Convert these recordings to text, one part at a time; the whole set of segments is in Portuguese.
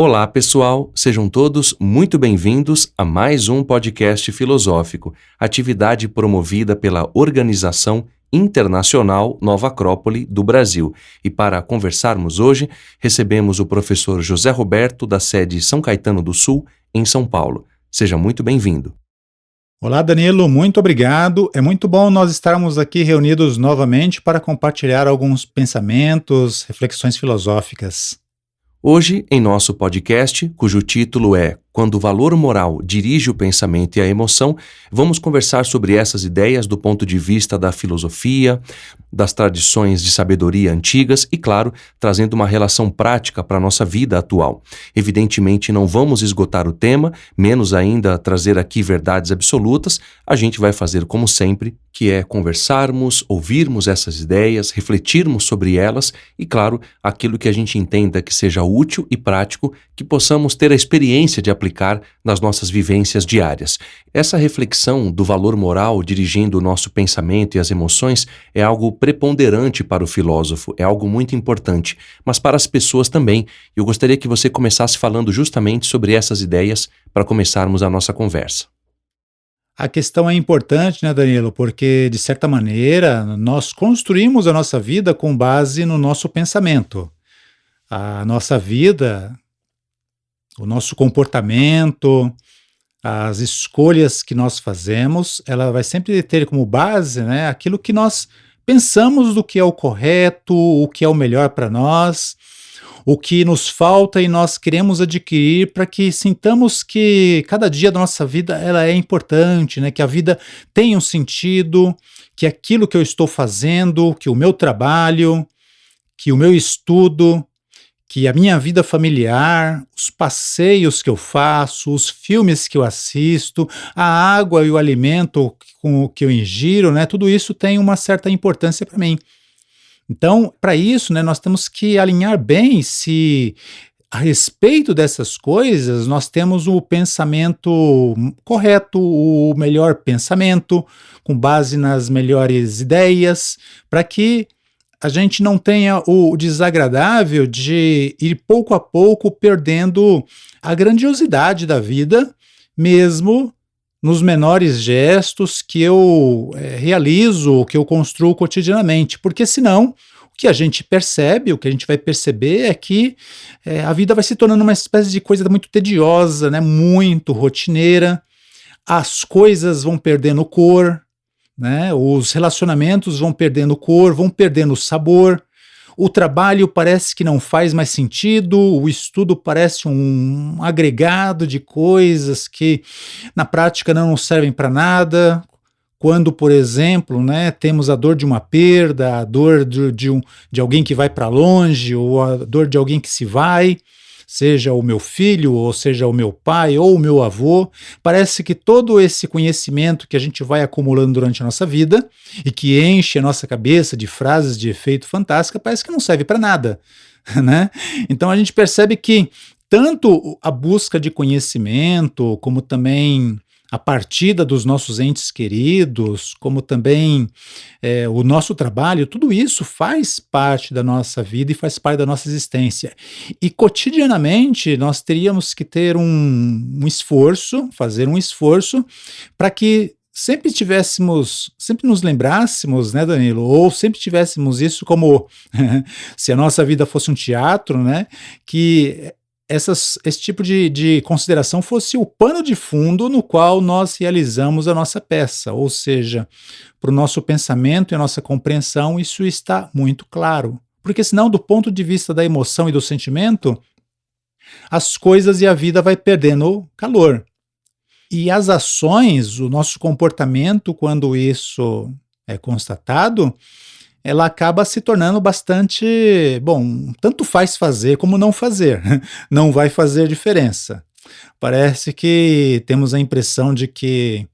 Olá, pessoal! Sejam todos muito bem-vindos a mais um podcast filosófico, atividade promovida pela Organização Internacional Nova Acrópole do Brasil. E para conversarmos hoje, recebemos o professor José Roberto, da sede São Caetano do Sul, em São Paulo. Seja muito bem-vindo. Olá, Danilo, muito obrigado. É muito bom nós estarmos aqui reunidos novamente para compartilhar alguns pensamentos, reflexões filosóficas. Hoje, em nosso podcast, cujo título é Quando o Valor Moral Dirige o Pensamento e a Emoção, vamos conversar sobre essas ideias do ponto de vista da filosofia, das tradições de sabedoria antigas e, claro, trazendo uma relação prática para a nossa vida atual. Evidentemente, não vamos esgotar o tema, menos ainda trazer aqui verdades absolutas. A gente vai fazer como sempre, que é conversarmos, ouvirmos essas ideias, refletirmos sobre elas e, claro, aquilo que a gente entenda que seja útil e prático, que possamos ter a experiência de aplicar nas nossas vivências diárias. Essa reflexão do valor moral dirigindo o nosso pensamento e as emoções é algo preponderante para o filósofo, é algo muito importante, mas para as pessoas também. Eu gostaria que você começasse falando justamente sobre essas ideias para começarmos a nossa conversa. A questão é importante, né, Danilo? Porque, de certa maneira, nós construímos a nossa vida com base no nosso pensamento. A nossa vida, o nosso comportamento, as escolhas que nós fazemos, ela vai sempre ter como base, né, aquilo que nós pensamos do que é o correto, o que é o melhor para nós, o que nos falta e nós queremos adquirir para que sintamos que cada dia da nossa vida ela é importante, né, que a vida tem um sentido, que aquilo que eu estou fazendo, que o meu trabalho, que o meu estudo, que a minha vida familiar, os passeios que eu faço, os filmes que eu assisto, a água e o alimento que eu ingiro, né, tudo isso tem uma certa importância para mim. Então, para isso, né, nós temos que alinhar bem se a respeito dessas coisas nós temos o pensamento correto, o melhor pensamento, com base nas melhores ideias, para que a gente não tenha o desagradável de ir pouco a pouco perdendo a grandiosidade da vida, mesmo nos menores gestos que eu realizo, que eu construo cotidianamente, porque senão o que a gente percebe, o que a gente vai perceber é que a vida vai se tornando uma espécie de coisa muito tediosa, né, muito rotineira, as coisas vão perdendo cor, né? Os relacionamentos vão perdendo cor, vão perdendo sabor, o trabalho parece que não faz mais sentido, o estudo parece um agregado de coisas que na prática não nos servem para nada. Quando, por exemplo, né, temos a dor de uma perda, a dor de alguém que vai para longe, ou a dor de alguém que se vai, seja o meu filho, ou seja o meu pai, ou o meu avô, parece que todo esse conhecimento que a gente vai acumulando durante a nossa vida e que enche a nossa cabeça de frases de efeito fantástica, parece que não serve para nada, né? Então a gente percebe que tanto a busca de conhecimento, como também a partida dos nossos entes queridos, como também o nosso trabalho, tudo isso faz parte da nossa vida e faz parte da nossa existência. E cotidianamente nós teríamos que ter um esforço, fazer um esforço para que sempre nos lembrássemos, né, Danilo, ou sempre tivéssemos isso como se a nossa vida fosse um teatro, né, que esse tipo de consideração fosse o pano de fundo no qual nós realizamos a nossa peça, ou seja, para o nosso pensamento e a nossa compreensão isso está muito claro, porque senão do ponto de vista da emoção e do sentimento, as coisas e a vida vai perdendo calor. E as ações, o nosso comportamento, quando isso é constatado, ela acaba se tornando bastante, bom, tanto faz fazer como não fazer, não vai fazer diferença. Parece que temos a impressão de que,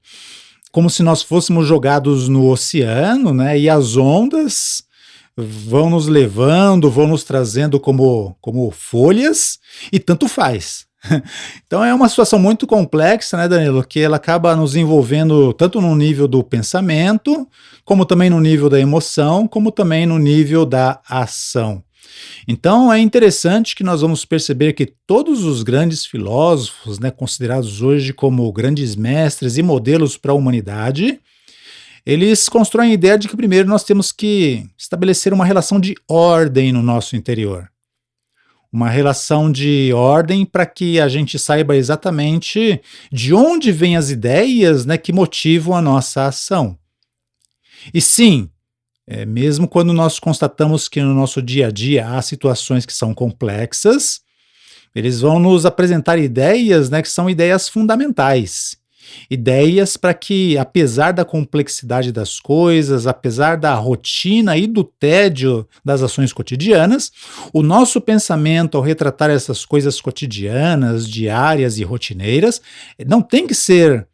como se nós fôssemos jogados no oceano, né, e as ondas vão nos levando, vão nos trazendo como folhas, e tanto faz. Então é uma situação muito complexa, né, Danilo, que ela acaba nos envolvendo tanto no nível do pensamento, como também no nível da emoção, como também no nível da ação. Então é interessante que nós vamos perceber que todos os grandes filósofos, né, considerados hoje como grandes mestres e modelos para a humanidade, eles constroem a ideia de que primeiro nós temos que estabelecer uma relação de ordem no nosso interior. Uma relação de ordem para que a gente saiba exatamente de onde vêm as ideias, né, que motivam a nossa ação. E sim, mesmo quando nós constatamos que no nosso dia a dia há situações que são complexas, eles vão nos apresentar ideias, né, que são ideias fundamentais. Ideias para que, apesar da complexidade das coisas, apesar da rotina e do tédio das ações cotidianas, o nosso pensamento, ao retratar essas coisas cotidianas, diárias e rotineiras, não tem que ser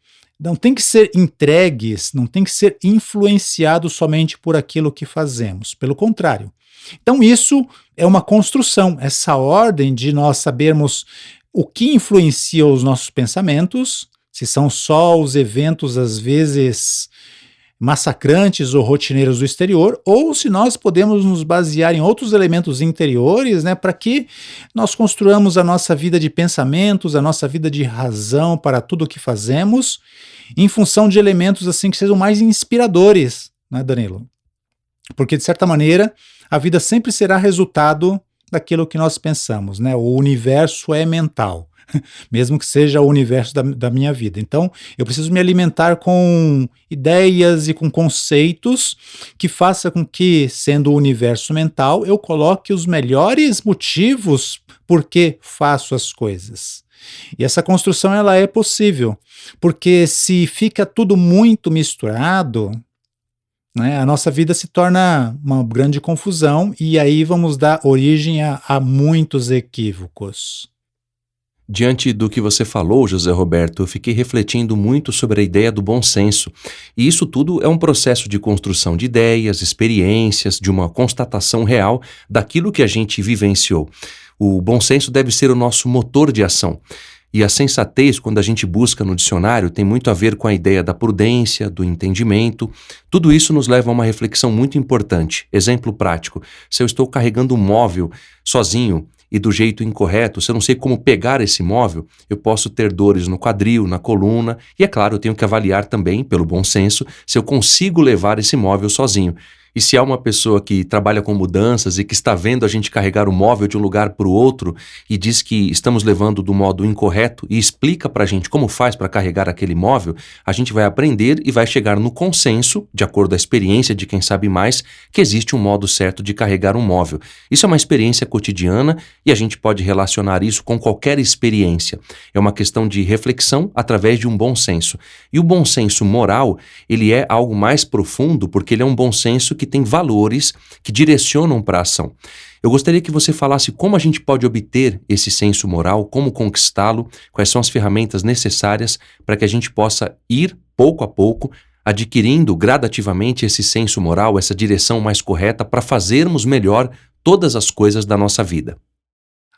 entregues, não tem que ser influenciado somente por aquilo que fazemos. Pelo contrário. Então isso é uma construção, essa ordem de nós sabermos o que influencia os nossos pensamentos, se são só os eventos, às vezes, massacrantes ou rotineiros do exterior, ou se nós podemos nos basear em outros elementos interiores, né, para que nós construamos a nossa vida de pensamentos, a nossa vida de razão para tudo o que fazemos, em função de elementos assim que sejam mais inspiradores, né, Danilo? Porque, de certa maneira, a vida sempre será resultado daquilo que nós pensamos, né? O universo é mental. Mesmo que seja o universo da minha vida. Então, eu preciso me alimentar com ideias e com conceitos que façam com que, sendo o universo mental, eu coloque os melhores motivos por que faço as coisas. E essa construção ela é possível, porque se fica tudo muito misturado, né, a nossa vida se torna uma grande confusão e aí vamos dar origem a muitos equívocos. Diante do que você falou, José Roberto, eu fiquei refletindo muito sobre a ideia do bom senso. E isso tudo é um processo de construção de ideias, experiências, de uma constatação real daquilo que a gente vivenciou. O bom senso deve ser o nosso motor de ação. E a sensatez, quando a gente busca no dicionário, tem muito a ver com a ideia da prudência, do entendimento. Tudo isso nos leva a uma reflexão muito importante. Exemplo prático: se eu estou carregando um móvel sozinho e do jeito incorreto, se eu não sei como pegar esse móvel, eu posso ter dores no quadril, na coluna, e é claro, eu tenho que avaliar também, pelo bom senso, se eu consigo levar esse móvel sozinho. E se há uma pessoa que trabalha com mudanças e que está vendo a gente carregar o móvel de um lugar para o outro e diz que estamos levando do modo incorreto e explica para a gente como faz para carregar aquele móvel, a gente vai aprender e vai chegar no consenso, de acordo com a experiência de quem sabe mais, que existe um modo certo de carregar um móvel. Isso é uma experiência cotidiana e a gente pode relacionar isso com qualquer experiência. É uma questão de reflexão através de um bom senso. E o bom senso moral, ele é algo mais profundo porque ele é um bom senso que tem valores que direcionam para a ação. Eu gostaria que você falasse como a gente pode obter esse senso moral, como conquistá-lo, quais são as ferramentas necessárias para que a gente possa ir, pouco a pouco, adquirindo gradativamente esse senso moral, essa direção mais correta para fazermos melhor todas as coisas da nossa vida.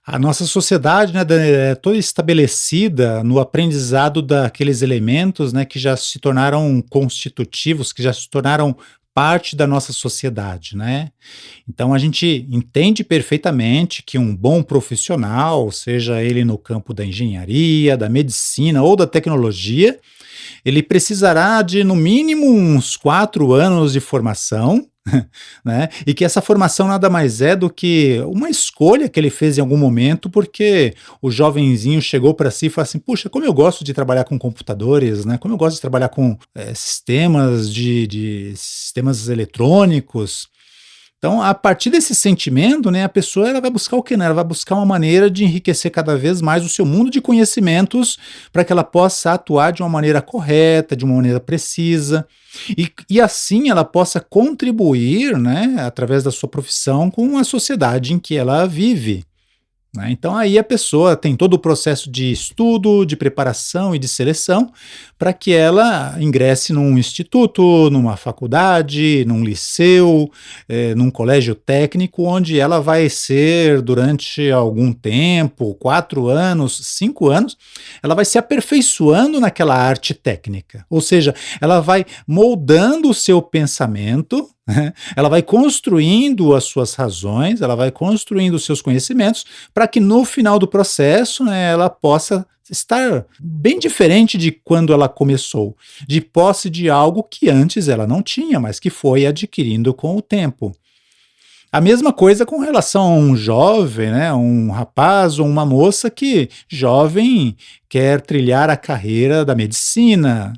A nossa sociedade, né, é toda estabelecida no aprendizado daqueles elementos, né, que já se tornaram constitutivos, que já se tornaram parte da nossa sociedade, né? Então a gente entende perfeitamente que um bom profissional, seja ele no campo da engenharia, da medicina ou da tecnologia, ele precisará de no mínimo uns 4 anos de formação, né? E que essa formação nada mais é do que uma escolha que ele fez em algum momento, porque o jovenzinho chegou para si e falou assim: puxa, como eu gosto de trabalhar com computadores, né? Como eu gosto de trabalhar com sistemas de sistemas eletrônicos. Então, a partir desse sentimento, né, a pessoa ela vai buscar o quê? Né? Ela vai buscar uma maneira de enriquecer cada vez mais o seu mundo de conhecimentos para que ela possa atuar de uma maneira correta, de uma maneira precisa, e assim ela possa contribuir, né, através da sua profissão com a sociedade em que ela vive. Né? Então aí a pessoa tem todo o processo de estudo, de preparação e de seleção para que ela ingresse num instituto, numa faculdade, num liceu, num colégio técnico, onde ela vai ser durante algum tempo, 4 anos, 5 anos, ela vai se aperfeiçoando naquela arte técnica. Ou seja, ela vai moldando o seu pensamento, né? Ela vai construindo as suas razões, ela vai construindo os seus conhecimentos, para que no final do processo, né, ela possa estar bem diferente de quando ela começou, de posse de algo que antes ela não tinha, mas que foi adquirindo com o tempo. A mesma coisa com relação a um jovem, né, um rapaz ou uma moça que, jovem, quer trilhar a carreira da medicina.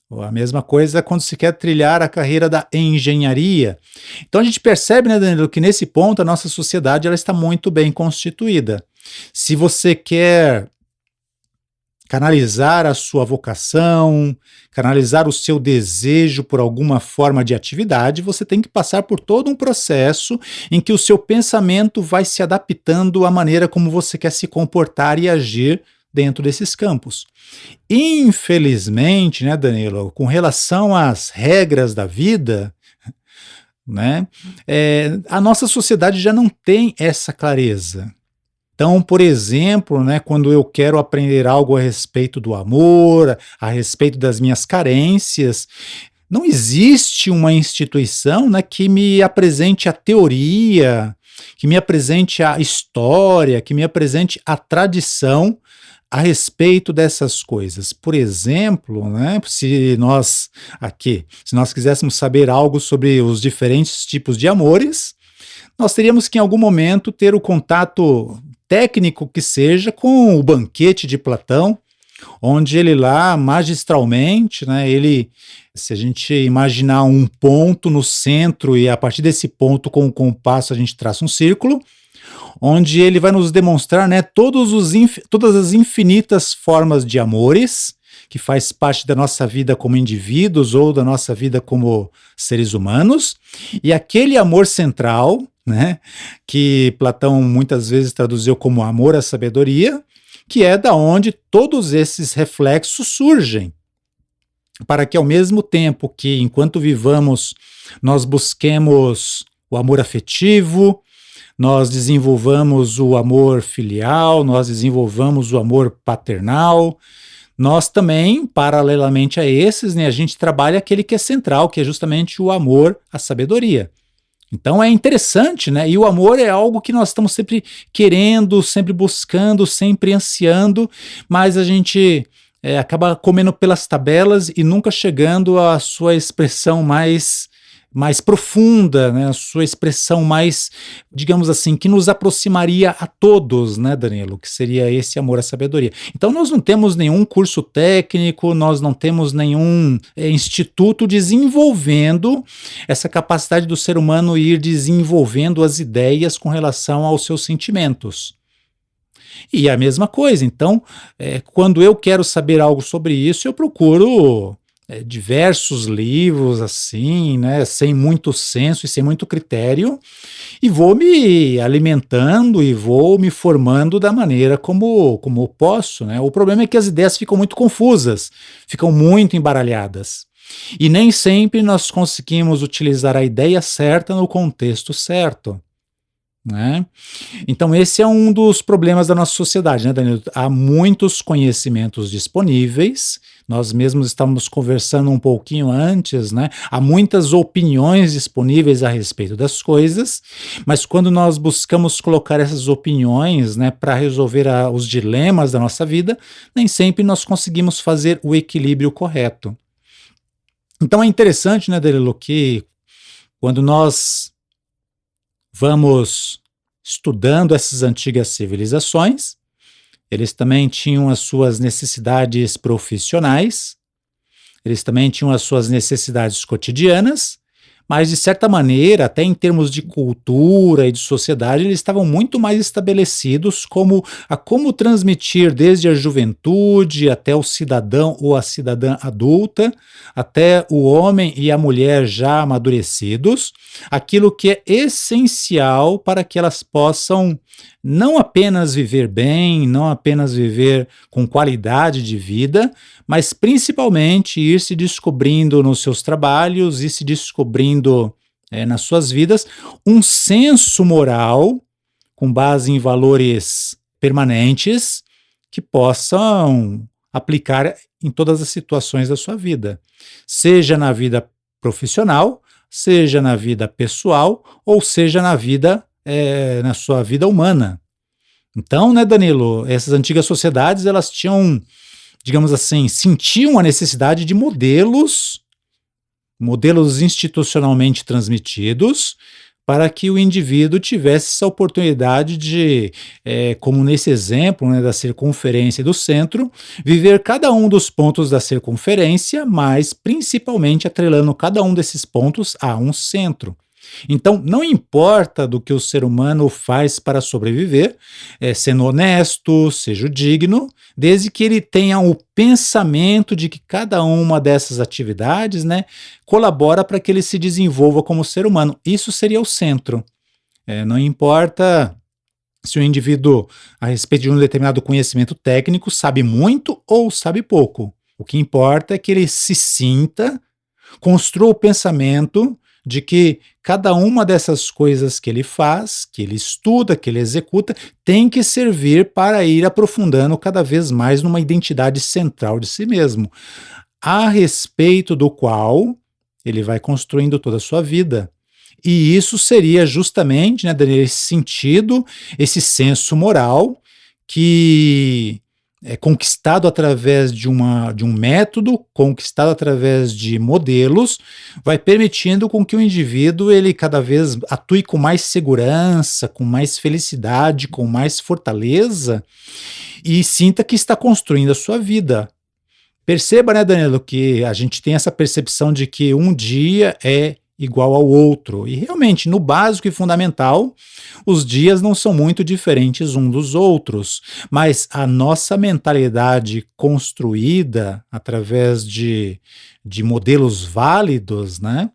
Ou a mesma coisa quando se quer trilhar a carreira da engenharia. Então a gente percebe, né, Danilo, que nesse ponto a nossa sociedade ela está muito bem constituída. Se você quer canalizar a sua vocação, canalizar o seu desejo por alguma forma de atividade, você tem que passar por todo um processo em que o seu pensamento vai se adaptando à maneira como você quer se comportar e agir dentro desses campos. Infelizmente, né, Danilo, com relação às regras da vida, né, a nossa sociedade já não tem essa clareza. Então, por exemplo, né, quando eu quero aprender algo a respeito do amor, a respeito das minhas carências, não existe uma instituição, né, que me apresente a teoria, que me apresente a história, que me apresente a tradição a respeito dessas coisas. Por exemplo, né, se nós quiséssemos saber algo sobre os diferentes tipos de amores, nós teríamos que em algum momento ter o contato técnico que seja com o Banquete de Platão, onde ele lá magistralmente, né, se a gente imaginar um ponto no centro e a partir desse ponto com o compasso a gente traça um círculo, onde ele vai nos demonstrar, né, todas as infinitas formas de amores que faz parte da nossa vida como indivíduos ou da nossa vida como seres humanos, e aquele amor central, né, que Platão muitas vezes traduziu como amor à sabedoria, que é da onde todos esses reflexos surgem, para que ao mesmo tempo que, enquanto vivamos, nós busquemos o amor afetivo, nós desenvolvamos o amor filial, nós desenvolvamos o amor paternal, nós também, paralelamente a esses, né, a gente trabalha aquele que é central, que é justamente o amor à sabedoria. Então é interessante, né? E o amor é algo que nós estamos sempre querendo, sempre buscando, sempre ansiando, mas a gente acaba comendo pelas tabelas e nunca chegando à sua expressão mais profunda, né? A sua expressão mais, digamos assim, que nos aproximaria a todos, né, Danilo? Que seria esse amor à sabedoria. Então nós não temos nenhum curso técnico, nós não temos nenhum instituto desenvolvendo essa capacidade do ser humano ir desenvolvendo as ideias com relação aos seus sentimentos. E a mesma coisa, então, quando eu quero saber algo sobre isso, eu procuro diversos livros, assim, né, sem muito senso e sem muito critério, e vou me alimentando e vou me formando da maneira como posso, né? O problema é que as ideias ficam muito confusas, ficam muito embaralhadas. E nem sempre nós conseguimos utilizar a ideia certa no contexto certo, né? Então esse é um dos problemas da nossa sociedade, né, Danilo? Há muitos conhecimentos disponíveis, nós mesmos estávamos conversando um pouquinho antes, né? Há muitas opiniões disponíveis a respeito das coisas, mas quando nós buscamos colocar essas opiniões, né, para resolver os dilemas da nossa vida, nem sempre nós conseguimos fazer o equilíbrio correto. Então é interessante, né, Danilo, que quando nós vamos estudando essas antigas civilizações, eles também tinham as suas necessidades profissionais, eles também tinham as suas necessidades cotidianas, mas de certa maneira, até em termos de cultura e de sociedade, eles estavam muito mais estabelecidos como transmitir desde a juventude até o cidadão ou a cidadã adulta, até o homem e a mulher já amadurecidos, aquilo que é essencial para que elas possam não apenas viver bem, não apenas viver com qualidade de vida, mas principalmente ir se descobrindo nos seus trabalhos e se descobrindo nas suas vidas um senso moral com base em valores permanentes que possam aplicar em todas as situações da sua vida, seja na vida profissional, seja na vida pessoal ou seja na sua vida humana. Então, né, Danilo, essas antigas sociedades, elas tinham, digamos assim, sentiam a necessidade de modelos institucionalmente transmitidos, para que o indivíduo tivesse essa oportunidade de, como nesse exemplo, né, da circunferência e do centro, viver cada um dos pontos da circunferência, mas principalmente atrelando cada um desses pontos a um centro. Então, não importa do que o ser humano faz para sobreviver, sendo honesto, seja digno, desde que ele tenha o pensamento de que cada uma dessas atividades, né, colabora para que ele se desenvolva como ser humano. Isso seria o centro. Não importa se o indivíduo, a respeito de um determinado conhecimento técnico, sabe muito ou sabe pouco. O que importa é que ele se sinta, construa o pensamento de que cada uma dessas coisas que ele faz, que ele estuda, que ele executa, tem que servir para ir aprofundando cada vez mais numa identidade central de si mesmo, a respeito do qual ele vai construindo toda a sua vida. E isso seria justamente, né, nesse sentido, esse senso moral que é conquistado através de um método, conquistado através de modelos, vai permitindo com que o indivíduo ele cada vez atue com mais segurança, com mais felicidade, com mais fortaleza e sinta que está construindo a sua vida. Perceba, né, Danilo, que a gente tem essa percepção de que um dia é igual ao outro. E realmente, no básico e fundamental, os dias não são muito diferentes uns dos outros, mas a nossa mentalidade construída através de modelos válidos, né?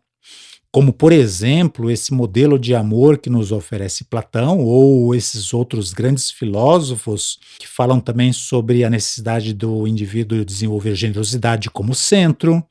Como, por exemplo, esse modelo de amor que nos oferece Platão, ou esses outros grandes filósofos que falam também sobre a necessidade do indivíduo desenvolver generosidade como centro,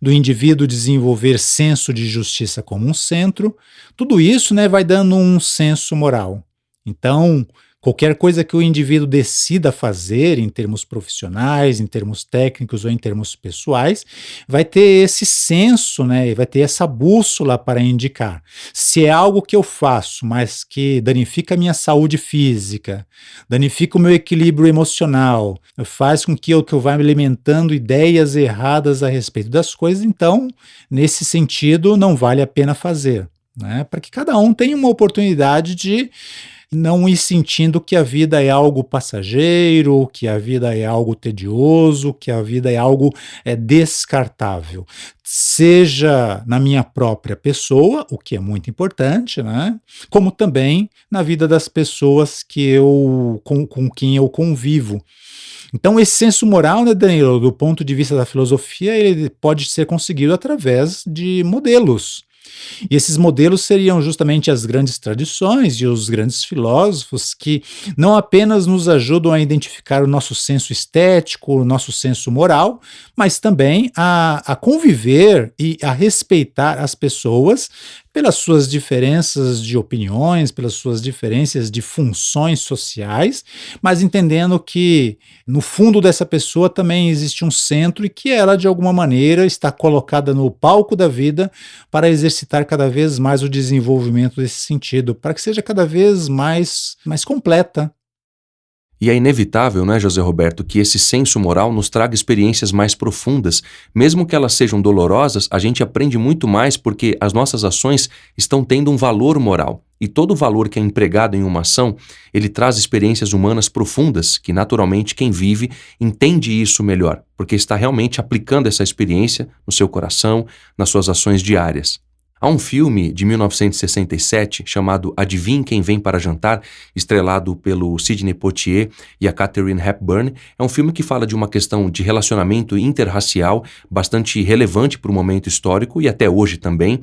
do indivíduo desenvolver senso de justiça como um centro, tudo isso, né, vai dando um senso moral. Então, qualquer coisa que o indivíduo decida fazer em termos profissionais, em termos técnicos ou em termos pessoais, vai ter esse senso, né, vai ter essa bússola para indicar. Se é algo que eu faço, mas que danifica a minha saúde física, danifica o meu equilíbrio emocional, faz com que eu vá me alimentando ideias erradas a respeito das coisas, então, nesse sentido, não vale a pena fazer, né, para que cada um tenha uma oportunidade de não ir sentindo que a vida é algo passageiro, que a vida é algo tedioso, que a vida é algo descartável. Seja na minha própria pessoa, o que é muito importante, né? Como também na vida das pessoas com quem eu convivo. Então, esse senso moral, né, Danilo, do ponto de vista da filosofia, ele pode ser conseguido através de modelos. E esses modelos seriam justamente as grandes tradições e os grandes filósofos que não apenas nos ajudam a identificar o nosso senso estético, o nosso senso moral, mas também a conviver e a respeitar as pessoas pelas suas diferenças de opiniões, pelas suas diferenças de funções sociais, mas entendendo que no fundo dessa pessoa também existe um centro e que ela, de alguma maneira, está colocada no palco da vida para exercitar cada vez mais o desenvolvimento desse sentido, para que seja cada vez mais completa. E é inevitável, né, José Roberto, que esse senso moral nos traga experiências mais profundas. Mesmo que elas sejam dolorosas, a gente aprende muito mais porque as nossas ações estão tendo um valor moral. E todo valor que é empregado em uma ação, ele traz experiências humanas profundas, que naturalmente quem vive entende isso melhor, porque está realmente aplicando essa experiência no seu coração, nas suas ações diárias. Há um filme de 1967 chamado Adivinhe Quem Vem para Jantar, estrelado pelo Sidney Poitier e a Katharine Hepburn. É um filme que fala de uma questão de relacionamento interracial bastante relevante para o momento histórico e até hoje também.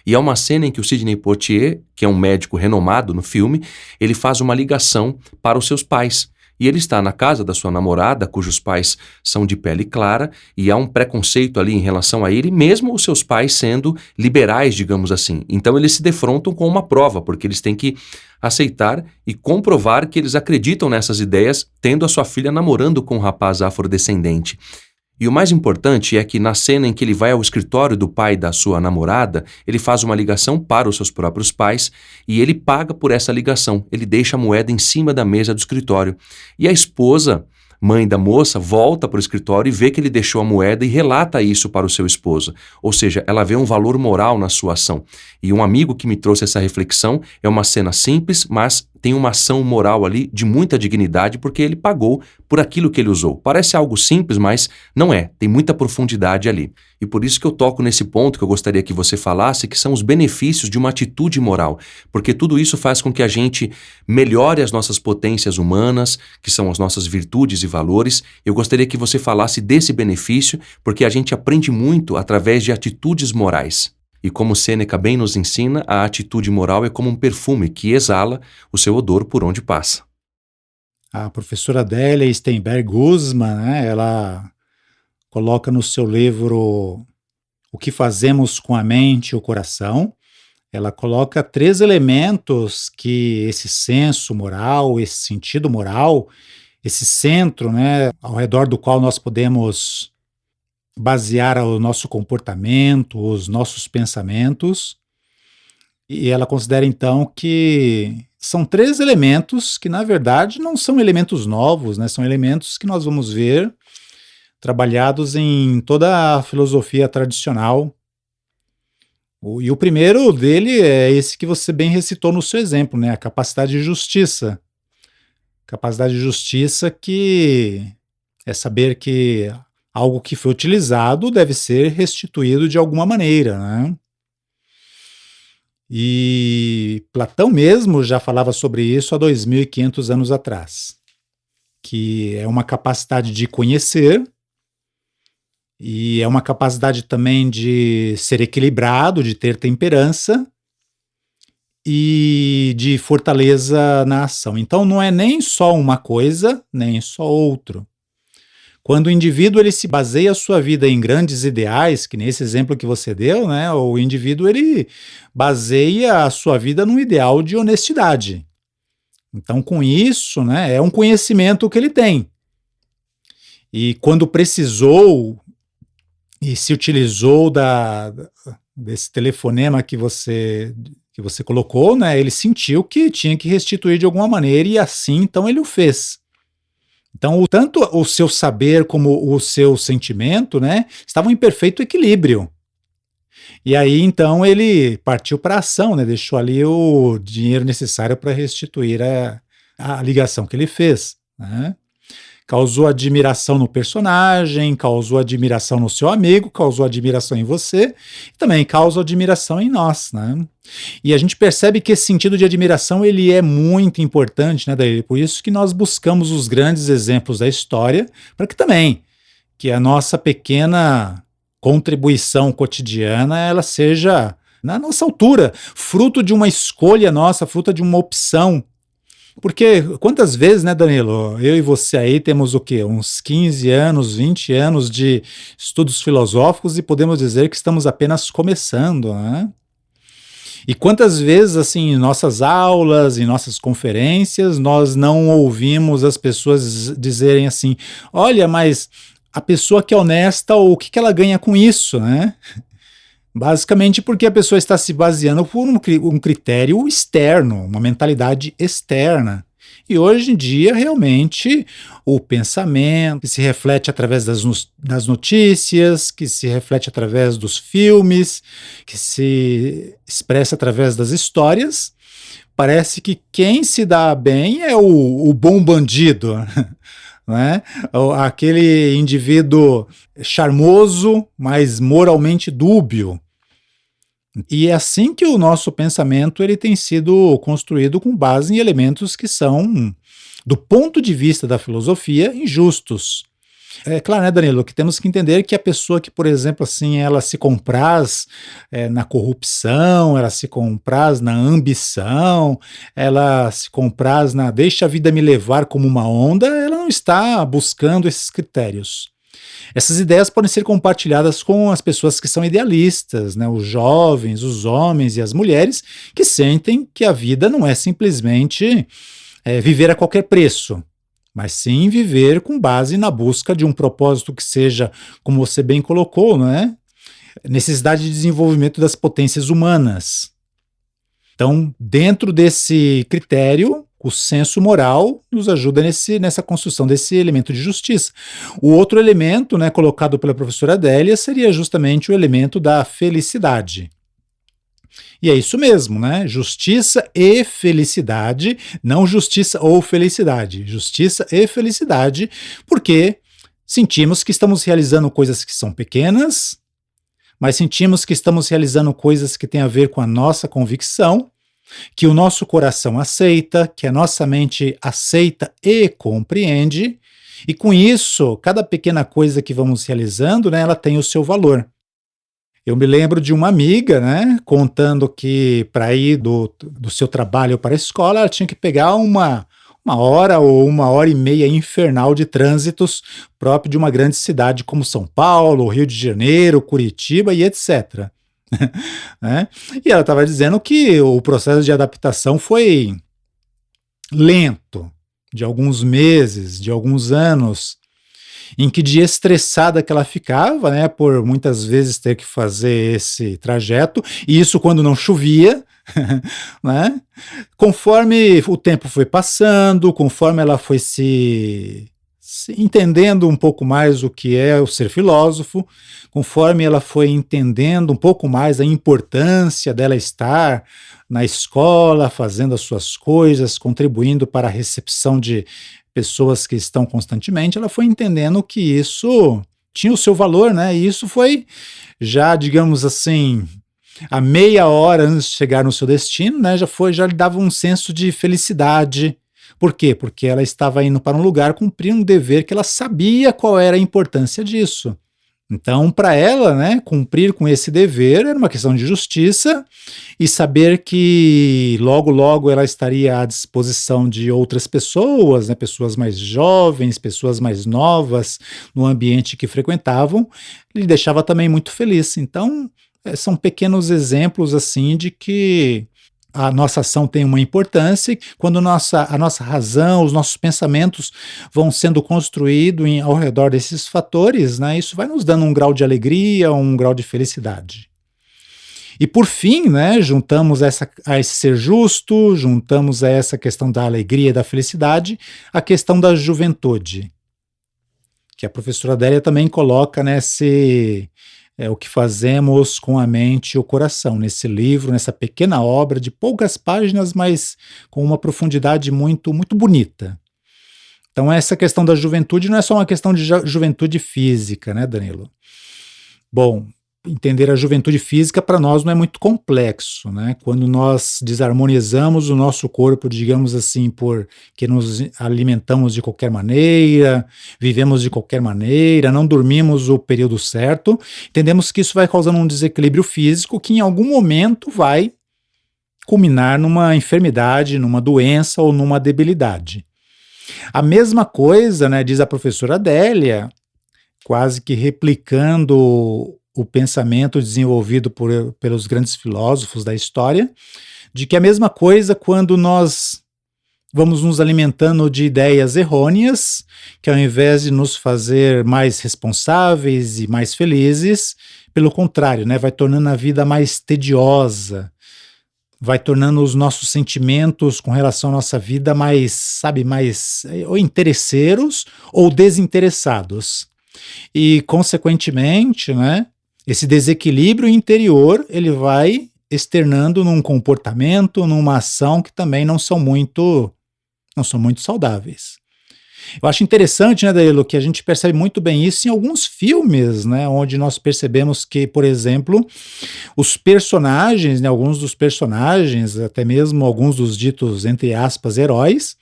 E é uma cena em que o Sidney Poitier, que é um médico renomado no filme, ele faz uma ligação para os seus pais. E ele está na casa da sua namorada, cujos pais são de pele clara, e há um preconceito ali em relação a ele, mesmo os seus pais sendo liberais, digamos assim. Então eles se defrontam com uma prova, porque eles têm que aceitar e comprovar que eles acreditam nessas ideias, tendo a sua filha namorando com um rapaz afrodescendente. E o mais importante é que na cena em que ele vai ao escritório do pai da sua namorada, ele faz uma ligação para os seus próprios pais e ele paga por essa ligação. Ele deixa a moeda em cima da mesa do escritório. E a esposa, mãe da moça, volta para o escritório e vê que ele deixou a moeda e relata isso para o seu esposo. Ou seja, ela vê um valor moral na sua ação. E um amigo que me trouxe essa reflexão, é uma cena simples, mas tem uma ação moral ali de muita dignidade porque ele pagou por aquilo que ele usou. Parece algo simples, mas não é. Tem muita profundidade ali. E por isso que eu toco nesse ponto que eu gostaria que você falasse, que são os benefícios de uma atitude moral. Porque tudo isso faz com que a gente melhore as nossas potências humanas, que são as nossas virtudes e valores. Eu gostaria que você falasse desse benefício, porque a gente aprende muito através de atitudes morais. E como Sêneca bem nos ensina, a atitude moral é como um perfume que exala o seu odor por onde passa. A professora Adélia Steinberg Guzman, né, ela coloca no seu livro O que Fazemos com a Mente e o Coração, ela coloca 3 elementos que esse senso moral, esse sentido moral, esse centro, né, ao redor do qual nós podemos basear o nosso comportamento, os nossos pensamentos, e ela considera então que são 3 elementos que na verdade não são elementos novos, né? São elementos que nós vamos ver trabalhados em toda a filosofia tradicional. E o primeiro dele é esse que você bem recitou no seu exemplo, né? A capacidade de justiça. Capacidade de justiça que é saber que algo que foi utilizado deve ser restituído de alguma maneira, né? E Platão mesmo já falava sobre isso há 2.500 anos atrás, que é uma capacidade de conhecer e é uma capacidade também de ser equilibrado, de ter temperança e de fortaleza na ação. Então não é nem só uma coisa, nem só outro. Quando o indivíduo ele se baseia a sua vida em grandes ideais, que nesse exemplo que você deu, né, o indivíduo ele baseia a sua vida num ideal de honestidade. Então, com isso, né, é um conhecimento que ele tem. E quando precisou e se utilizou desse telefonema que você colocou, né, ele sentiu que tinha que restituir de alguma maneira e assim, então, ele o fez. Então, tanto o seu saber como o seu sentimento, né, estavam em perfeito equilíbrio. E aí, então, ele partiu para a ação, né, deixou ali o dinheiro necessário para restituir a ligação que ele fez, né. Causou admiração no personagem, causou admiração no seu amigo, causou admiração em você, e também causa admiração em nós, né. E a gente percebe que esse sentido de admiração ele é muito importante, né, Daí? Por isso que nós buscamos os grandes exemplos da história, para que também que a nossa pequena contribuição cotidiana ela seja na nossa altura, fruto de uma escolha nossa, fruto de uma opção. Porque quantas vezes, né, Danilo, eu e você aí temos o quê? Uns 15 anos, 20 anos de estudos filosóficos e podemos dizer que estamos apenas começando, né? E quantas vezes, assim, em nossas aulas, em nossas conferências, nós não ouvimos as pessoas dizerem assim, olha, mas a pessoa que é honesta, o que ela ganha com isso, né? Basicamente porque a pessoa está se baseando por um critério externo, uma mentalidade externa. E hoje em dia, realmente, o pensamento que se reflete através das notícias, que se reflete através dos filmes, que se expressa através das histórias, parece que quem se dá bem é o bom bandido, né? Aquele indivíduo charmoso, mas moralmente dúbio. E é assim que o nosso pensamento ele tem sido construído com base em elementos que são, do ponto de vista da filosofia, injustos. É claro, né, Danilo, que temos que entender que a pessoa que, por exemplo, assim, ela se compraz na corrupção, ela se compraz na ambição, ela se compraz na deixa a vida me levar como uma onda, ela não está buscando esses critérios. Essas ideias podem ser compartilhadas com as pessoas que são idealistas, né, os jovens, os homens e as mulheres que sentem que a vida não é simplesmente viver a qualquer preço. mas sim viver com base na busca de um propósito que seja, como você bem colocou, não é? Necessidade de desenvolvimento das potências humanas. Então, dentro desse critério, o senso moral nos ajuda nessa construção desse elemento de justiça. O outro elemento, né, colocado pela professora Adélia, seria justamente o elemento da felicidade. E é isso mesmo, né? Justiça e felicidade, não justiça ou felicidade, justiça e felicidade, porque sentimos que estamos realizando coisas que são pequenas, mas sentimos que estamos realizando coisas que têm a ver com a nossa convicção, que o nosso coração aceita, que a nossa mente aceita e compreende, e com isso, cada pequena coisa que vamos realizando, né, ela tem o seu valor. Eu me lembro de uma amiga, né, contando que para ir do seu trabalho para a escola, ela tinha que pegar uma hora ou 1h30 infernal de trânsitos próprio de uma grande cidade como São Paulo, Rio de Janeiro, Curitiba e etc. Né? E ela estava dizendo que o processo de adaptação foi lento, de alguns meses, de alguns anos, em que de estressada que ela ficava, né, por muitas vezes ter que fazer esse trajeto, e isso quando não chovia, né? Conforme o tempo foi passando, conforme ela foi se entendendo um pouco mais o que é o ser filósofo, conforme ela foi entendendo um pouco mais a importância dela estar na escola, fazendo as suas coisas, contribuindo para a recepção de pessoas que estão constantemente, ela foi entendendo que isso tinha o seu valor, né? E isso foi já, digamos assim, a meia hora antes de chegar no seu destino, né? Já lhe dava um senso de felicidade. Por quê? Porque ela estava indo para um lugar cumprir um dever que ela sabia qual era a importância disso. Então, para ela, né, cumprir com esse dever era uma questão de justiça e saber que logo, logo ela estaria à disposição de outras pessoas, né, pessoas mais jovens, pessoas mais novas no ambiente que frequentavam, lhe deixava também muito feliz. Então, são pequenos exemplos assim de que a nossa ação tem uma importância, e quando a nossa razão, os nossos pensamentos vão sendo construídos ao redor desses fatores, né, isso vai nos dando um grau de alegria, um grau de felicidade. E por fim, né, juntamos a esse ser justo, juntamos a essa questão da alegria e da felicidade, a questão da juventude, que a professora Adélia também coloca o que fazemos com a mente e o coração, nesse livro, nessa pequena obra de poucas páginas, mas com uma profundidade muito, muito bonita. Então essa questão da juventude não é só uma questão de juventude física, né, Danilo? Bom, entender a juventude física para nós não é muito complexo, né? Quando nós desarmonizamos o nosso corpo, digamos assim, porque nos alimentamos de qualquer maneira, vivemos de qualquer maneira, não dormimos o período certo, entendemos que isso vai causando um desequilíbrio físico que em algum momento vai culminar numa enfermidade, numa doença ou numa debilidade. A mesma coisa, né, diz a professora Adélia, quase que replicando o pensamento desenvolvido pelos grandes filósofos da história, de que a mesma coisa quando nós vamos nos alimentando de ideias errôneas, que ao invés de nos fazer mais responsáveis e mais felizes, pelo contrário, né, vai tornando a vida mais tediosa, vai tornando os nossos sentimentos com relação à nossa vida mais ou interesseiros ou desinteressados. E, consequentemente, né, esse desequilíbrio interior, ele vai externando num comportamento, numa ação que também não são muito saudáveis. Eu acho interessante, né, Danilo, que a gente percebe muito bem isso em alguns filmes, né, onde nós percebemos que, por exemplo, os personagens, né, alguns dos personagens, até mesmo alguns dos ditos, entre aspas, heróis,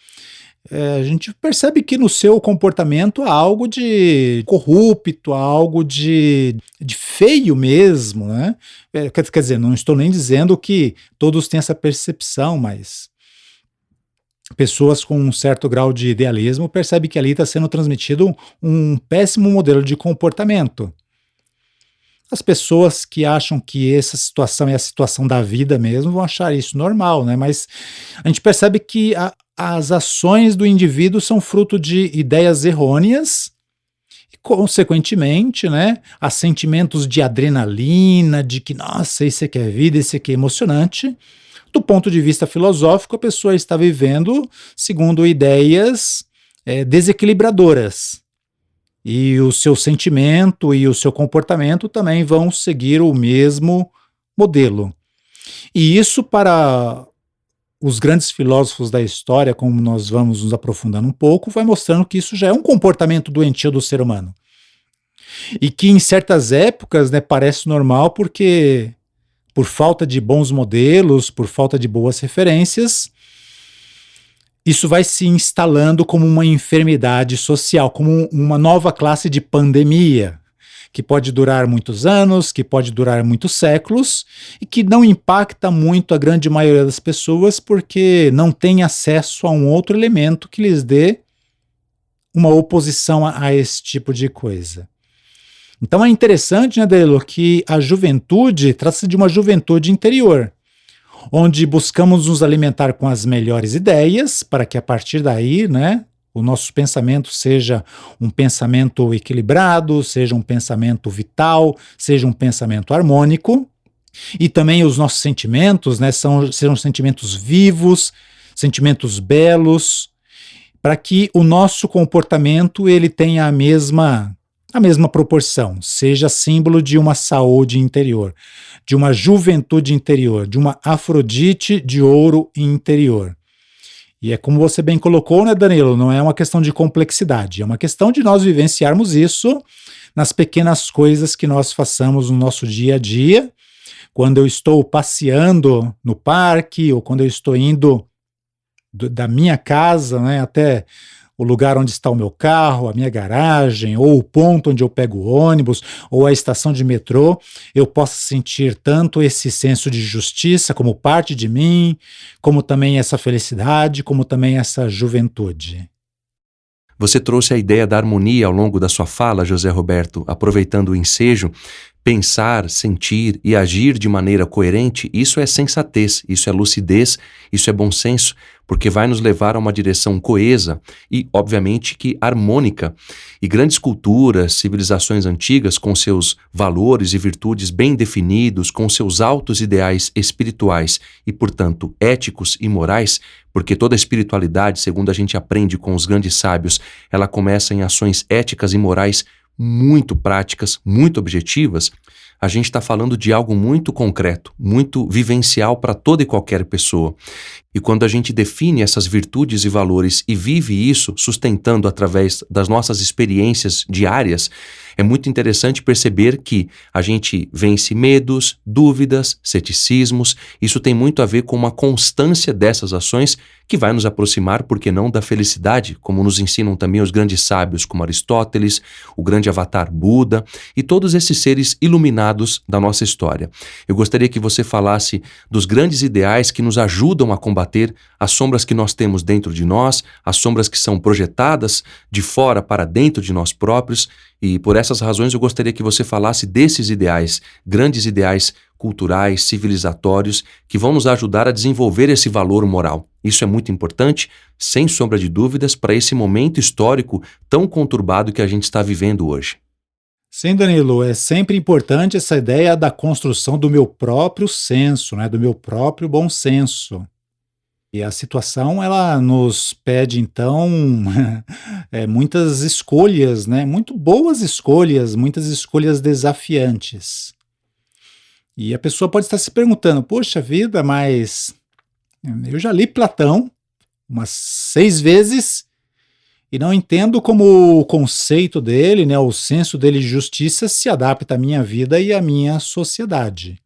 a gente percebe que no seu comportamento há algo de corrupto, há algo de feio mesmo, né? Quer dizer, não estou nem dizendo que todos têm essa percepção, mas pessoas com um certo grau de idealismo percebem que ali está sendo transmitido um péssimo modelo de comportamento. As pessoas que acham que essa situação é a situação da vida mesmo vão achar isso normal, né? Mas a gente percebe que as ações do indivíduo são fruto de ideias errôneas e, consequentemente, né, há sentimentos de adrenalina, de que, nossa, isso aqui é vida, isso aqui é emocionante. Do ponto de vista filosófico, a pessoa está vivendo segundo ideias desequilibradoras. E o seu sentimento e o seu comportamento também vão seguir o mesmo modelo. E isso, para os grandes filósofos da história, como nós vamos nos aprofundando um pouco, vai mostrando que isso já é um comportamento doentio do ser humano. E que em certas épocas, né, parece normal porque, por falta de bons modelos, por falta de boas referências, isso vai se instalando como uma enfermidade social, como uma nova classe de pandemia, que pode durar muitos anos, que pode durar muitos séculos, e que não impacta muito a grande maioria das pessoas porque não tem acesso a um outro elemento que lhes dê uma oposição a esse tipo de coisa. Então é interessante, né, Danilo, que a juventude trata-se de uma juventude interior, onde buscamos nos alimentar com as melhores ideias, para que a partir daí, né, o nosso pensamento seja um pensamento equilibrado, seja um pensamento vital, seja um pensamento harmônico, e também os nossos sentimentos, né, sejam sentimentos vivos, sentimentos belos, para que o nosso comportamento ele tenha a mesma proporção, seja símbolo de uma saúde interior, de uma juventude interior, de uma Afrodite de ouro interior. E é como você bem colocou, né, Danilo, não é uma questão de complexidade, é uma questão de nós vivenciarmos isso nas pequenas coisas que nós façamos no nosso dia a dia, quando eu estou passeando no parque, ou quando eu estou indo da minha casa, né, até o lugar onde está o meu carro, a minha garagem, ou o ponto onde eu pego o ônibus, ou a estação de metrô, eu posso sentir tanto esse senso de justiça como parte de mim, como também essa felicidade, como também essa juventude. Você trouxe a ideia da harmonia ao longo da sua fala, José Roberto, aproveitando o ensejo. Pensar, sentir e agir de maneira coerente, isso é sensatez, isso é lucidez, isso é bom senso, porque vai nos levar a uma direção coesa e, obviamente, que harmônica. E grandes culturas, civilizações antigas, com seus valores e virtudes bem definidos, com seus altos ideais espirituais e, portanto, éticos e morais, porque toda espiritualidade, segundo a gente aprende com os grandes sábios, ela começa em ações éticas e morais muito práticas, muito objetivas, a gente está falando de algo muito concreto, muito vivencial para toda e qualquer pessoa. E quando a gente define essas virtudes e valores e vive isso, sustentando através das nossas experiências diárias, é muito interessante perceber que a gente vence medos, dúvidas, ceticismos. Isso tem muito a ver com uma constância dessas ações que vai nos aproximar, por que não, da felicidade, como nos ensinam também os grandes sábios como Aristóteles, o grande avatar Buda e todos esses seres iluminados da nossa história. Eu gostaria que você falasse dos grandes ideais que nos ajudam a combater as sombras que nós temos dentro de nós, as sombras que são projetadas de fora para dentro de nós próprios, e por essas razões eu gostaria que você falasse desses ideais, grandes ideais culturais, civilizatórios, que vão nos ajudar a desenvolver esse valor moral. Isso é muito importante, sem sombra de dúvidas, para esse momento histórico tão conturbado que a gente está vivendo hoje. Sim, Danilo, é sempre importante essa ideia da construção do meu próprio senso, né, do meu próprio bom senso. E a situação, ela nos pede, então, muitas escolhas, né, muito boas escolhas, muitas escolhas desafiantes. E a pessoa pode estar se perguntando, poxa vida, mas eu já li Platão umas 6 vezes e não entendo como o conceito dele, né, o senso dele de justiça se adapta à minha vida e à minha sociedade.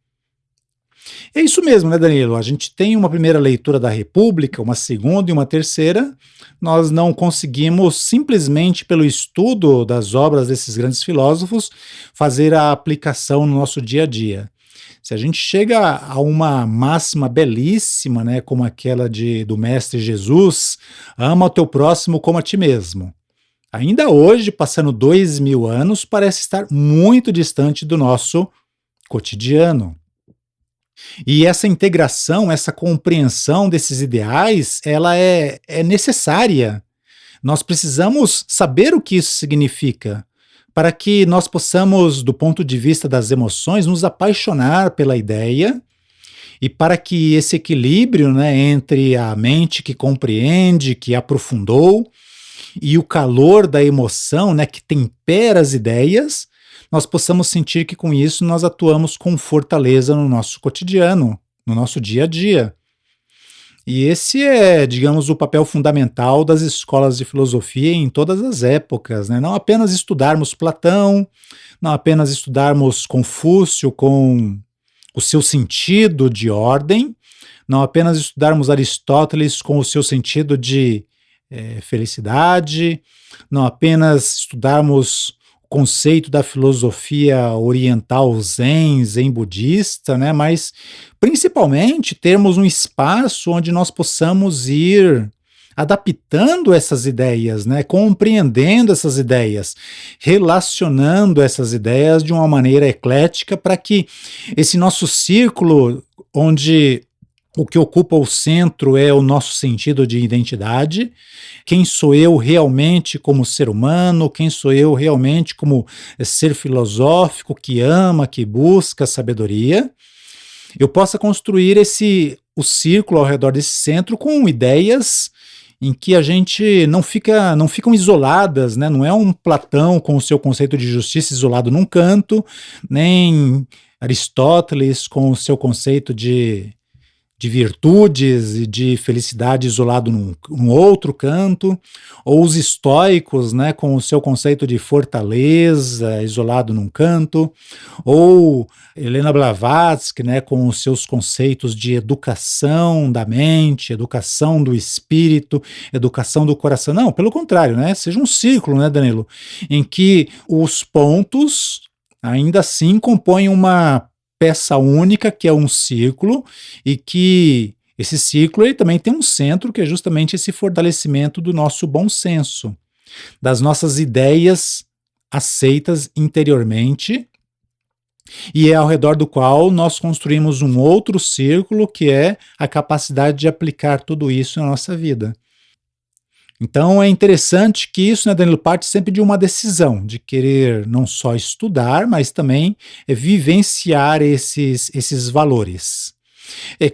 É isso mesmo, né, Danilo? A gente tem uma primeira leitura da República, uma segunda e uma terceira. Nós não conseguimos, simplesmente pelo estudo das obras desses grandes filósofos, fazer a aplicação no nosso dia a dia. Se a gente chega a uma máxima belíssima, né, como aquela do Mestre Jesus, ama o teu próximo como a ti mesmo. ainda hoje, passando 2000 anos, parece estar muito distante do nosso cotidiano. E essa integração, essa compreensão desses ideais, ela é necessária. Nós precisamos saber o que isso significa, para que nós possamos, do ponto de vista das emoções, nos apaixonar pela ideia e para que esse equilíbrio, né, entre a mente que compreende, que aprofundou, e o calor da emoção, né, que tempera as ideias, nós possamos sentir que com isso nós atuamos com fortaleza no nosso cotidiano, no nosso dia a dia. E esse é, digamos, o papel fundamental das escolas de filosofia em todas as épocas, né? Não apenas estudarmos Platão, não apenas estudarmos Confúcio com o seu sentido de ordem, não apenas estudarmos Aristóteles com o seu sentido de felicidade, não apenas estudarmos o conceito da filosofia oriental zen budista, né, mas principalmente termos um espaço onde nós possamos ir adaptando essas ideias, né, compreendendo essas ideias, relacionando essas ideias de uma maneira eclética para que esse nosso círculo, onde o que ocupa o centro é o nosso sentido de identidade, quem sou eu realmente como ser humano, quem sou eu realmente como ser filosófico que ama, que busca sabedoria, eu possa construir o círculo ao redor desse centro com ideias em que a gente não ficam isoladas, né? Não é um Platão com o seu conceito de justiça isolado num canto, nem Aristóteles com o seu conceito de virtudes e de felicidade isolado num outro canto, ou os estoicos, né, com o seu conceito de fortaleza isolado num canto, ou Helena Blavatsky, né, com os seus conceitos de educação da mente, educação do espírito, educação do coração. Não, pelo contrário, né, seja um círculo, né, Danilo, em que os pontos ainda assim compõem uma peça única, que é um círculo, e que esse círculo ele também tem um centro, que é justamente esse fortalecimento do nosso bom senso, das nossas ideias aceitas interiormente, e é ao redor do qual nós construímos um outro círculo, que é a capacidade de aplicar tudo isso na nossa vida. Então é interessante que isso, né, Danilo, parte sempre de uma decisão, de querer não só estudar, mas também vivenciar esses valores.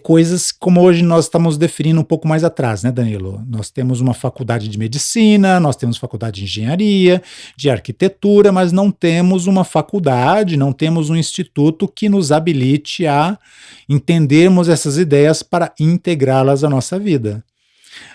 Coisas como hoje nós estamos definindo um pouco mais atrás, né, Danilo? Nós temos uma faculdade de medicina, nós temos faculdade de engenharia, de arquitetura, mas não temos uma faculdade, não temos um instituto que nos habilite a entendermos essas ideias para integrá-las à nossa vida.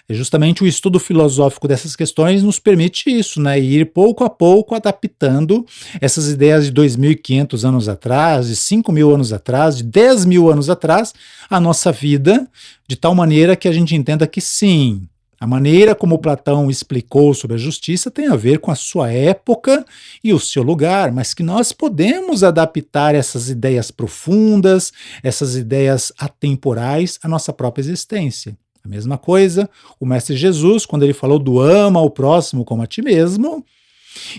Justamente o estudo filosófico dessas questões nos permite isso, né? Ir pouco a pouco adaptando essas ideias de 2.500 anos atrás, de 5.000 anos atrás, de 10.000 anos atrás, à nossa vida, de tal maneira que a gente entenda que sim, a maneira como Platão explicou sobre a justiça tem a ver com a sua época e o seu lugar, mas que nós podemos adaptar essas ideias profundas, essas ideias atemporais à nossa própria existência. A mesma coisa, o Mestre Jesus, quando ele falou do ama ao próximo como a ti mesmo,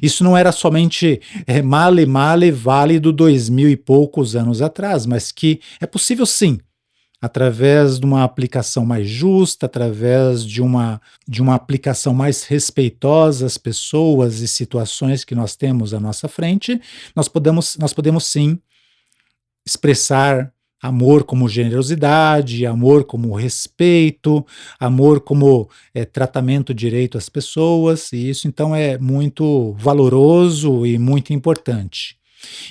isso não era somente male válido 2.000 e poucos anos atrás, mas que é possível sim, através de uma aplicação mais justa, através de uma aplicação mais respeitosa às pessoas e situações que nós temos à nossa frente, nós podemos sim expressar amor como generosidade, amor como respeito, amor como tratamento direito às pessoas, e isso então é muito valoroso e muito importante.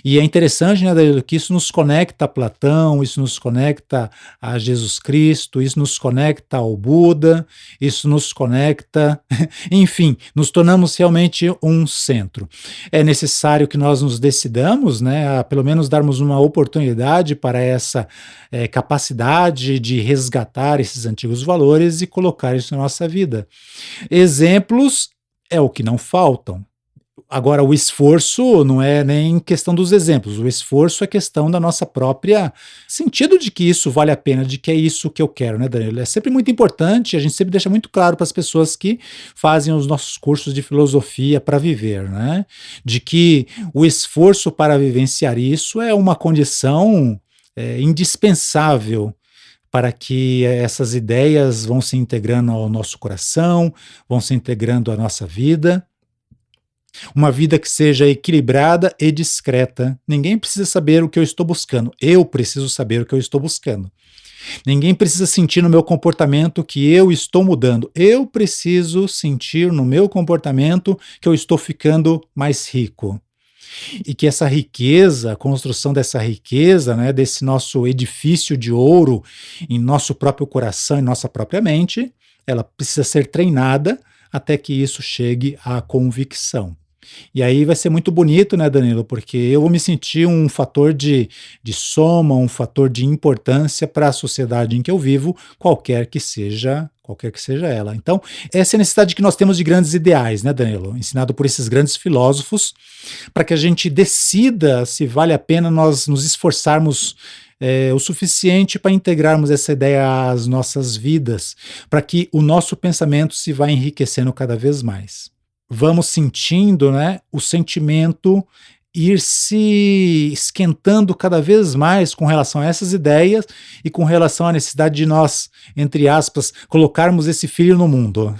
E é interessante, né, Danilo, que isso nos conecta a Platão, isso nos conecta a Jesus Cristo, isso nos conecta ao Buda, isso nos conecta, enfim, nos tornamos realmente um centro. É necessário que nós nos decidamos, né, a pelo menos darmos uma oportunidade para essa capacidade de resgatar esses antigos valores e colocar isso na nossa vida. Exemplos é o que não faltam. Agora, o esforço não é nem questão dos exemplos, o esforço é questão da nossa própria sentido de que isso vale a pena, de que é isso que eu quero, né, Danilo? É sempre muito importante, a gente sempre deixa muito claro para as pessoas que fazem os nossos cursos de filosofia para viver, né? De que o esforço para vivenciar isso é uma condição indispensável para que essas ideias vão se integrando ao nosso coração, vão se integrando à nossa vida. Uma vida que seja equilibrada e discreta. Ninguém precisa saber o que eu estou buscando. Eu preciso saber o que eu estou buscando. Ninguém precisa sentir no meu comportamento que eu estou mudando. Eu preciso sentir no meu comportamento que eu estou ficando mais rico. E que essa riqueza, a construção dessa riqueza, né, desse nosso edifício de ouro em nosso próprio coração, em nossa própria mente, ela precisa ser treinada até que isso chegue à convicção. E aí vai ser muito bonito, né, Danilo? Porque eu vou me sentir um fator de soma, um fator de importância para a sociedade em que eu vivo, qualquer que seja ela. Então, essa é a necessidade que nós temos de grandes ideais, né, Danilo? Ensinado por esses grandes filósofos, para que a gente decida se vale a pena nós nos esforçarmos o suficiente para integrarmos essa ideia às nossas vidas, para que o nosso pensamento se vá enriquecendo cada vez mais. Vamos sentindo, né, o sentimento ir se esquentando cada vez mais com relação a essas ideias e com relação à necessidade de nós, entre aspas, colocarmos esse filho no mundo.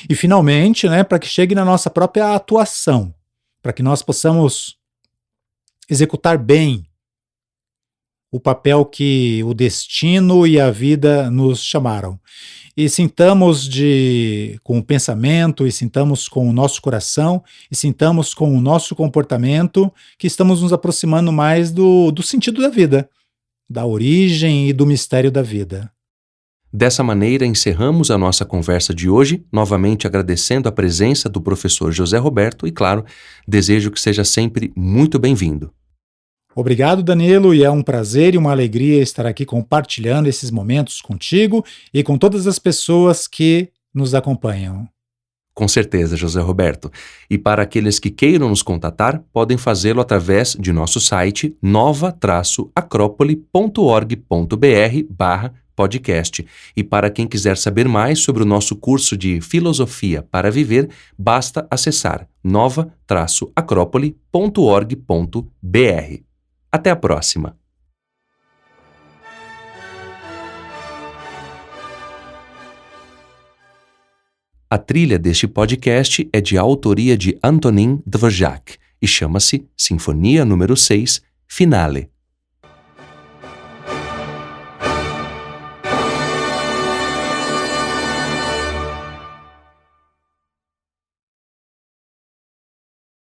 E finalmente, né, para que chegue na nossa própria atuação, para que nós possamos executar bem o papel que o destino e a vida nos chamaram. E sintamos com o pensamento, e sintamos com o nosso coração, e sintamos com o nosso comportamento que estamos nos aproximando mais do sentido da vida, da origem e do mistério da vida. Dessa maneira, encerramos a nossa conversa de hoje, novamente agradecendo a presença do professor José Roberto e, claro, desejo que seja sempre muito bem-vindo. Obrigado, Danilo, e é um prazer e uma alegria estar aqui compartilhando esses momentos contigo e com todas as pessoas que nos acompanham. Com certeza, José Roberto. E para aqueles que queiram nos contatar, podem fazê-lo através de nosso site nova-acropole.org.br/podcast. E para quem quiser saber mais sobre o nosso curso de Filosofia para Viver, basta acessar nova-acropole.org.br. Até a próxima! A trilha deste podcast é de autoria de Antonin Dvořák e chama-se Sinfonia número 6, Finale.